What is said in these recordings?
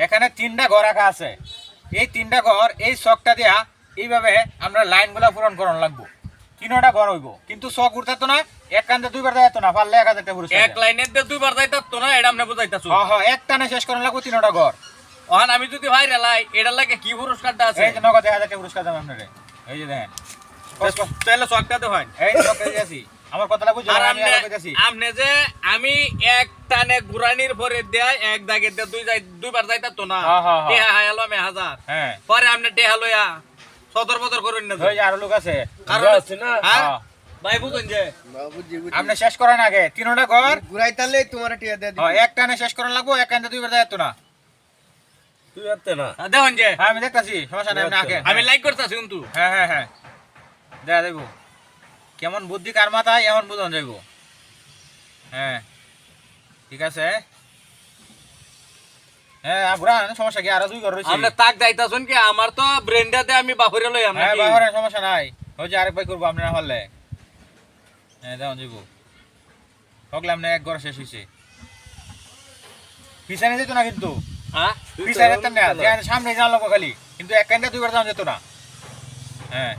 এখানে 3টা ঘর রাখা আছে। এই 3টা ঘর এই চকটা দিয়া এইভাবে আমরা লাইনগুলা পূরণ করন লাগবো। 3টা ঘর হইব, কিন্তু চক উঠতে না, এক কান্দে দুইবার যাইতো না, পারলে 1000 টাকা পুরস্কার। এক লাইনে দিয়ে দুইবার যাইতো না, এটা আমরা বুঝাইতাছো। হ্যাঁ হ্যাঁ, এক টানে শেষ করন লাগবো 3টা ঘর। ওহান আমি যদি ভাইরে লাই, এটার লাগে কি পুরস্কারটা আছে? এই যে নগদ 1000 টাকা পুরস্কার দেব আপনারে। এই যে দেখেন, তাহলে চকটাতে হয়। এই চকটা দিয়েছি, আমার কথাটা বুঝছেন? আর আমি আর কইতাছি, আমনে যে আমি এক টানে ঘুরানির পরে দেয় এক দাগে দিয়ে দুইবার যাইতাতো না, হ্যাঁ, হ্যাঁ, হ্যাঁ। টেহা হায়ালো আমি 1000, হ্যাঁ পরে আমনে টেহা লইয়া সদর বদর করুন না। ওই যে আরো লোক আছে, কারণ আছে না? হ্যাঁ হ্যাঁ। ভাই বুঝুন যে আপনি শেষ করেন আগে 3টা ঘর। ঘুরাই তাহলে তোমার টিয়া দিয়ে দিবি। হ্যাঁ, এক টানে শেষ করেন লাগবো, এক কান্দে দুইবার যাইতো না। তুই আতে না দেখুন যে হ্যাঁ আমি দেখতাছি, সমস্যা নাই, আপনি আগে। আমি লাইক করতেছি কিন্তু হ্যাঁ হ্যাঁ হ্যাঁ, দেখা দেবো কেমন বুদ্ধি কার মাথায়, এমন বুঝন যাইব। হ্যাঁ ঠিক আছে, হ্যাঁ ঘুরান, সমস্যা কি? আরো 2 ঘর রয়েছে। আমরা তাক যাইতাছুন কি আমার তো ব্রেন্ডাতে আমি বাহিরে লই আমরা হ্যাঁ কি বাহরের সমস্যা নাই, ওই যে আরেক ভাই করবো আপনি না পারলে। হ্যাঁ দেখুন যাইব, হকলাম না, এক ঘর শেষ হয়েছে। পিছনে যেত না কিন্তু, হ্যাঁ পিছনে যেতেন না, যে সামনে যাওয়া লাগবো খালি, কিন্তু এক কান্দে দুইবার যাওয়া যেত না। হ্যাঁ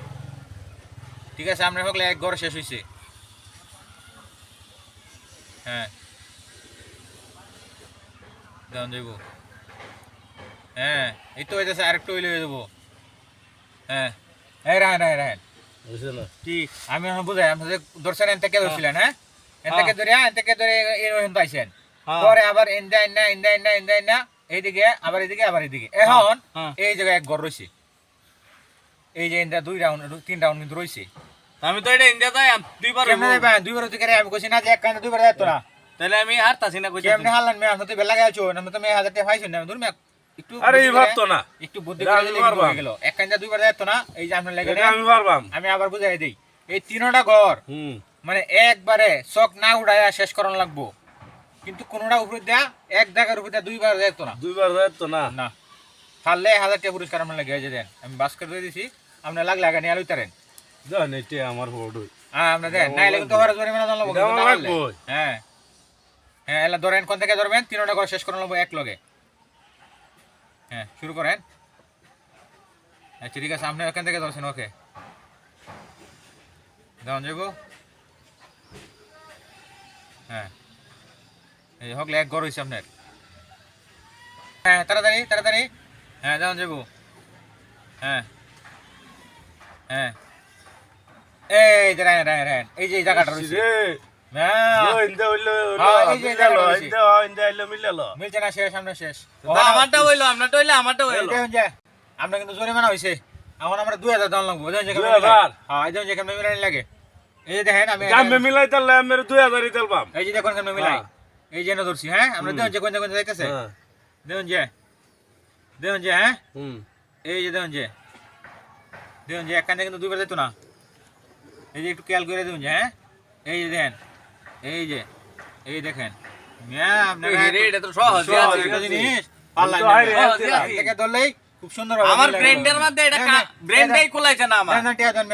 ঠিক আছে, আমরা হকলে এক ঘর শেষ হয়েছে। হ্যাঁ দেখুন যাইব। হ্যাঁ এই তো হইতেছে, আরেকটু হইলে হয়ে যাবো। হ্যাঁ এই রাহেন রাহেন রাহেন, বুঝছ না কি আমি এখন বুঝাই, আপনি যে ধরছেন এন থেকে ধরছিলেন, হ্যাঁ এন থেকে ধরে এরকম পাইছেন, হ্যাঁ। পরে আবার ইন্দা ইন্দা ইন্দা ইন্দা ইন্দা ইন্দা এইদিকে আবার এদিকে আবার এদিকে। এখন হ্যাঁ। এই জায়গায় এক ঘর রয়েছে, এই যে ইন্দা 2 রাউন্ড 3 রাউন্ড কিন্তু রয়েছে। আমি তো এটা ইন্ডিয়া যাই দুইবার কেমনে হইবো। যাবেন? দুইবার হতে গেলে আমি কইছি না যে এক কান্দে দুইবার যাইতো না। তাহলে আমি হারতাছি না কইছি কেমনে হারলেন মেয়ে? আপনি তো বেলা গেছো না, তো মেয়ে 1000 টাকা পাইছেন না, ধরুন একটু আরে বুদ্ধি এই করে- ভাবতো না একটু বুদ্ধি এটা করে আমি দিলে পারবাম। হয়ে গেল। এক কান্দে দুইবার যাইতো না, এই যে আপনার লেগে এটা আমি পারবাম। আমি আবার বুঝাই দেই, এই 3টা ঘর মানে একবারে চক না উড়াইয়া শেষ করানো লাগবো, কিন্তু কোনটা উপরে দেয়া এক জায়গার উপরে দেয়া দুইবার যেত না। দুইবার যাইতো না না পারলে 1000 টাকা পুরস্কার আমরা লেগে দেন, আমি বাস্কেট দিয়ে দিছি, আপনার লাগলে আগে নিয়ে আলুইতারেন। জান এটা আমার বড় হ্যাঁ আমরা দেন, নাইলে কিন্তু হরে জরিমানা জানা লাগবো, এটা কিন্তু না আমার পারলে। লাগবো। হ্যাঁ হ্যাঁ এলা ধরেন, কোন থেকে ধরবেন? 3টা ঘর শেষ করানো লাগবো এক লগে। হ্যাঁ শুরু করেন। আচ্ছা ঠিক আছে, আপনি ওখান থেকে ধরছেন, ওকে দেওয়ান যাবো। হ্যাঁ এই হকলে এক ঘর হয়েছে আপনার। হ্যাঁ তাড়াতাড়ি তাড়াতাড়ি, হ্যাঁ দেওয়ান যাবো। হ্যাঁ হ্যাঁ এই যে রায়ন রায়ন রায়ন, এই যে এই জায়গাটা রয়েছে। রে হ্যাঁ, ও ইন্দা হইলো হ্যাঁ, এই যে মিলালো জায়গাটা ইন্দা ইন্দা হইলো মিলালো মিলছে না, শেষ, আমরা শেষ। আমারটা হইলো আপনারটা হইলো আমারটা এই হইলো দেখুন যে আমরা কিন্তু জরিমানা হয়েছে, এখন আমরা 2000 দাম লাগবো। এই দেখুন যে 2000? হ্যাঁ এই দেখুন যে কেমন মিলানি লাগে। এই যে দেখেন আমি গামে মিলাই তাহলে আমি 2000 ই তেলবাম এই যে দেখুন কেমন মিলাই, এই যে না ধরছি। হ্যাঁ আমরা দেখুন যে কোন কোন যাইতেছে, হ্যাঁ দেখুন যে হ্যাঁ হুম এই যে দেখুন যে এক কান্দে কিন্তু দুইবার যেত না। এই যে একটু খেয়াল করে দেখুন যে, হ্যাঁ এই যে দেখেন, এই দেখেন এটা তো সহজ সহজ। একটা জিনিস তো হাইরে আছে। থেকে ধরলেই খুব সুন্দর আমার ব্রেন্ডের মধ্যে এটা ব্রেন্ডটাই খোলাইছে না আমার। টিয়া দেন